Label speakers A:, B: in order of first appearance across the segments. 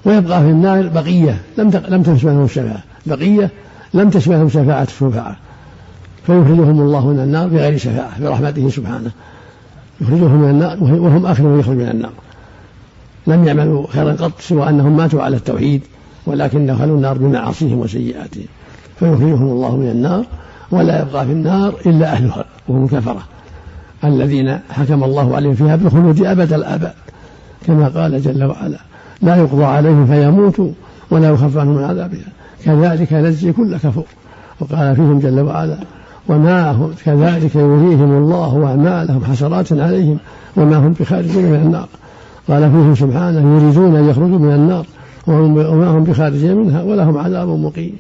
A: ويبقى في النار بقية لم تشملهم الشفاعة، بقية لم تشملهم شفاعة الشفاعة، فيخرجهم الله من النار بغير شفاعة برحمته سبحانه، يخرجهم من النار وهم آخر من يخرج من النار، لم يعملوا خيرا قط سوى أنهم ماتوا على التوحيد، ولكن دخلوا النار بمعاصيهم وسيئاتهم، فيخرجهم الله من النار ولا يبقى في النار إلا أهلها وهم الكفرة الذين حكم الله عليهم فيها بالخلود أبد الآباد، كما قال جل وعلا: لا يقضى عليهم فيموتوا ولا يخفف عنهم من عذابها كذلك نجزي كل كفور. وقال فيهم جل وعلا: وما هم كذلك يريهم الله أعمالهم حسرات عليهم وما هم بخارجين من النار. قال فيهم سبحانه: يريدون أن يخرجوا من النار وما هم بخارجين منها ولهم عذاب مقيم.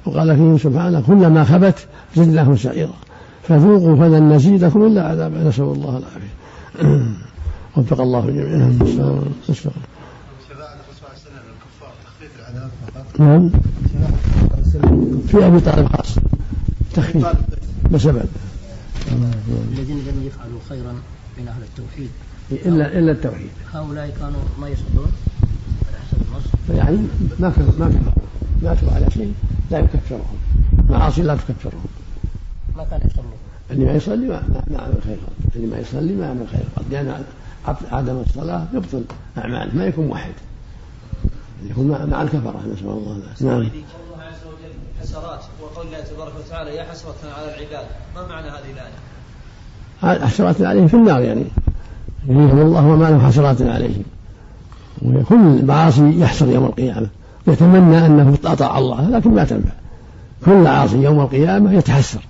A: وقال فيهم سبحانه: كلما خبت زدناهم سعيرا فذوقوا فلن نزيدكم إلا عذابا، نسأل الله العافية. وفق الله جميعا. نعم، في أبي طالب خاص تخفيف بسبب
B: الذين لم يفعلوا خيرا من أهل التوحيد
A: إلا التوحيد،
B: هؤلاء كانوا ما يصلون على حسب النص،
A: يعني ما ماتوا على شيء لا يكفرهم، معاصي لا تكفرهم.
B: ما كان يصلون،
A: اللي ما يصلي ما عمل خير، اللي ما يصلي ما عمل خير، لأن عدم الصلاة يبطل أعماله، ما يكون موحد، يكون مع الكفرة، نسأل الله العافية. نعم.
C: حسرات وقول الله تبارك وتعالى: يا حسرة على العباد، ما معنى هذه الآية؟
A: حسرات عليهم في النار، يعني يريهم الله وما لهم حسرات عليهم، وكل معاصي يحسر يوم القيامة، يتمنى أنه أطاع الله لكن ما تنفع، كل عاصي يوم القيامة يتحسر